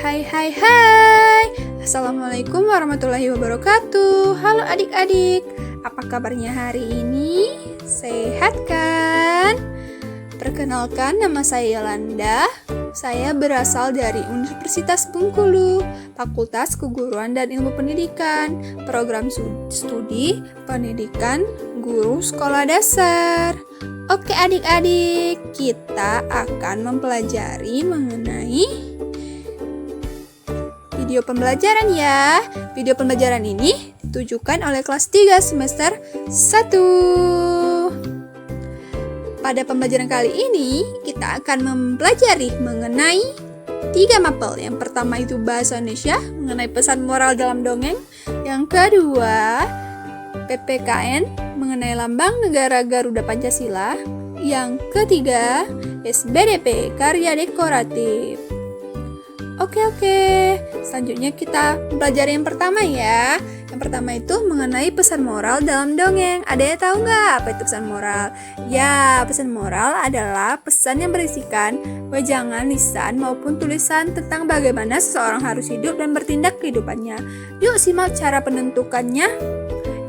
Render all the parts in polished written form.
Hai hai hai. Assalamualaikum warahmatullahi wabarakatuh. Halo adik-adik, apa kabarnya hari ini? Sehat kan? Perkenalkan, nama saya Yolanda. Saya berasal dari Universitas Bengkulu, Fakultas Keguruan dan Ilmu Pendidikan, Program Studi Pendidikan Guru Sekolah Dasar. Oke adik-adik, kita akan mempelajari mengenai video pembelajaran ya. Video pembelajaran ini ditujukan oleh kelas 3 semester 1. Pada pembelajaran kali ini, kita akan mempelajari mengenai 3 mapel. Yang pertama itu bahasa Indonesia, mengenai pesan moral dalam dongeng. Yang kedua, PPKN, mengenai lambang negara Garuda Pancasila. Yang ketiga, SBDP, karya dekoratif. Oke, selanjutnya kita pelajari yang pertama ya. Yang pertama itu mengenai pesan moral dalam dongeng. Ada yang tahu nggak apa itu pesan moral? Ya, pesan moral adalah pesan yang berisikan wejangan lisan maupun tulisan tentang bagaimana seseorang harus hidup dan bertindak kehidupannya. Yuk simak cara penentukannya.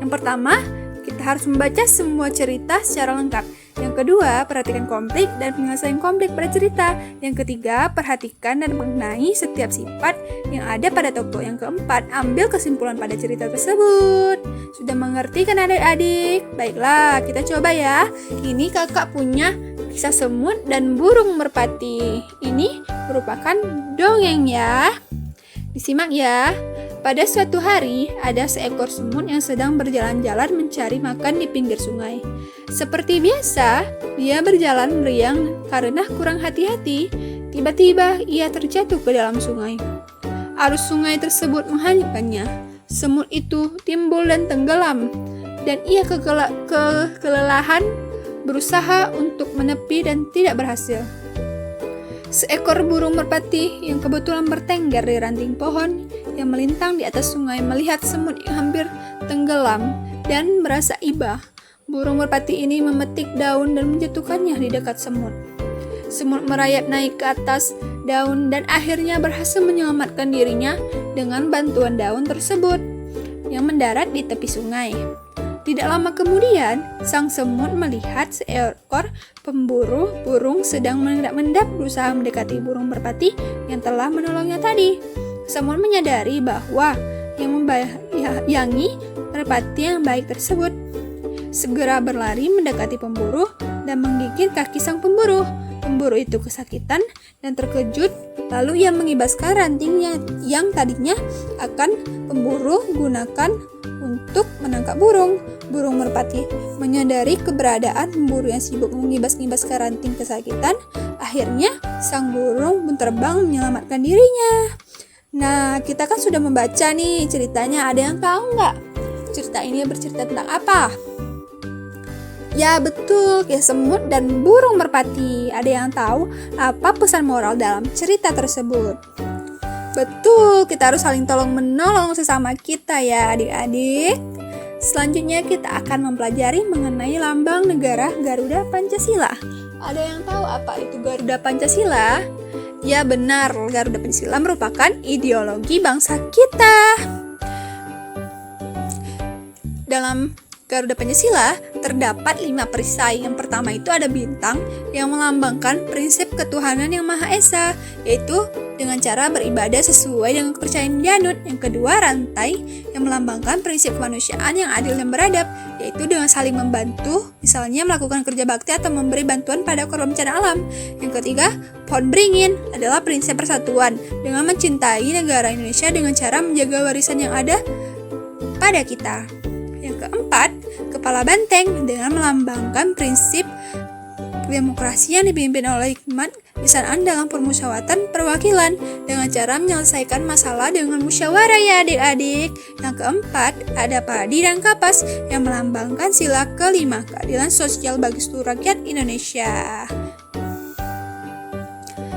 Yang pertama, kita harus membaca semua cerita secara lengkap. Yang kedua, perhatikan konflik dan penyelesaian konflik pada cerita. Yang ketiga, perhatikan dan mengenai setiap sifat yang ada pada tokoh. Yang keempat, ambil kesimpulan pada cerita tersebut. Sudah mengerti kan adik-adik? Baiklah, kita coba ya. Ini kakak punya kisah semut dan burung merpati. Ini merupakan dongeng ya. Disimak ya. Pada suatu hari, ada seekor semut yang sedang berjalan-jalan mencari makan di pinggir sungai. Seperti biasa, dia berjalan meriang karena kurang hati-hati. Tiba-tiba, ia terjatuh ke dalam sungai. Arus sungai tersebut menghanyutkannya. Semut itu timbul dan tenggelam, dan ia kelelahan berusaha untuk menepi dan tidak berhasil. Seekor burung merpati yang kebetulan bertengger di ranting pohon yang melintang di atas sungai melihat semut yang hampir tenggelam dan merasa iba. Burung merpati ini memetik daun dan menjatuhkannya di dekat semut. Semut merayap naik ke atas daun dan akhirnya berhasil menyelamatkan dirinya dengan bantuan daun tersebut yang mendarat di tepi sungai. Tidak lama kemudian, sang semut melihat seekor pemburu burung sedang mengendap-endap berusaha mendekati burung merpati yang telah menolongnya tadi. Semut menyadari bahwa yang membayangi merpati yang baik tersebut. Segera berlari mendekati pemburu dan menggigit kaki sang pemburu. Pemburu itu kesakitan dan terkejut, lalu ia mengibaskan rantingnya yang tadinya akan pemburu gunakan untuk menangkap burung. Burung merpati menyadari keberadaan pemburu yang sibuk mengibas-ngibaskan ranting kesakitan. Akhirnya, sang burung pun terbang menyelamatkan dirinya. Nah, kita kan sudah membaca nih ceritanya. Ada yang tahu nggak? Cerita ini bercerita tentang apa? Ya betul, kisah semut dan burung merpati. Ada yang tahu apa pesan moral dalam cerita tersebut? Betul, kita harus saling tolong-menolong sesama kita ya adik-adik. Selanjutnya kita akan mempelajari mengenai lambang negara Garuda Pancasila. Ada yang tahu apa itu Garuda Pancasila? Ya benar, Garuda Pancasila merupakan ideologi bangsa kita. Dalam Garuda Pancasila terdapat 5 perisai. Yang pertama itu ada bintang yang melambangkan prinsip ketuhanan yang Maha Esa, yaitu dengan cara beribadah sesuai dengan kepercayaan Janut. Yang kedua, rantai yang melambangkan prinsip kemanusiaan yang adil dan beradab, yaitu dengan saling membantu, misalnya melakukan kerja bakti atau memberi bantuan pada korban bencana alam. Yang ketiga, pohon beringin adalah prinsip persatuan dengan mencintai negara Indonesia dengan cara menjaga warisan yang ada pada kita. Yang keempat, kepala banteng dengan melambangkan prinsip demokrasi yang dipimpin oleh hikmat kebijaksanaan dalam permusyawaratan perwakilan dengan cara menyelesaikan masalah dengan musyawarah ya adik-adik. Yang keempat, ada padi dan kapas yang melambangkan sila kelima, keadilan sosial bagi seluruh rakyat Indonesia.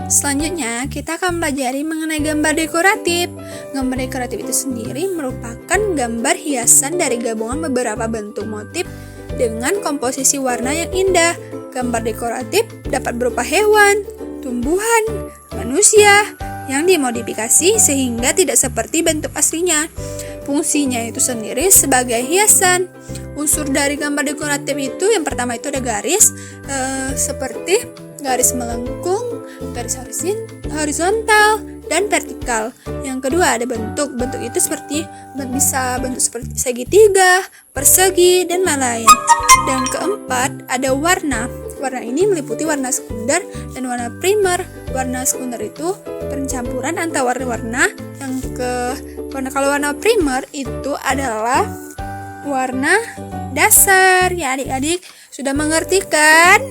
Selanjutnya, kita akan belajar mengenai gambar dekoratif. Gambar dekoratif itu sendiri merupakan gambar hiasan dari gabungan beberapa bentuk motif dengan komposisi warna yang indah. Gambar dekoratif dapat berupa hewan, tumbuhan, manusia, yang dimodifikasi sehingga tidak seperti bentuk aslinya. Fungsinya itu sendiri sebagai hiasan. Unsur dari gambar dekoratif itu yang pertama itu ada garis, seperti garis melengkung, garis horizontal, dan vertikal. Yang kedua ada bentuk. Bentuk itu bisa bentuk seperti segitiga, persegi, dan lain-lain. Dan keempat ada warna. Warna ini meliputi warna sekunder dan warna primer. Warna sekunder itu pencampuran antara warna-warna. Kalau warna primer itu adalah warna dasar. Ya adik-adik sudah mengerti kan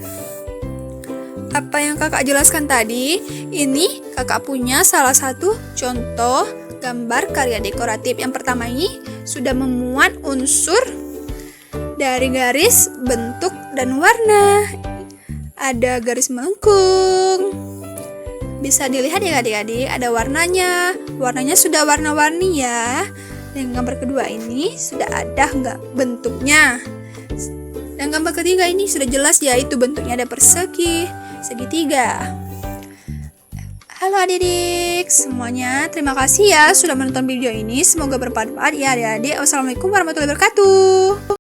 apa yang kakak jelaskan tadi? Ini kakak punya salah satu contoh gambar karya dekoratif. Yang pertama ini sudah memuat unsur dari garis, bentuk, dan warna. Ada garis melengkung. Bisa dilihat ya adik-adik, ada warnanya. Warnanya sudah warna-warni ya. Dan gambar kedua ini sudah ada nggak bentuknya. Dan gambar ketiga ini sudah jelas yaitu bentuknya ada persegi, segitiga. Halo adik-adik semuanya, terima kasih ya sudah menonton video ini. Semoga bermanfaat ya adik-adik. Wassalamualaikum warahmatullahi wabarakatuh.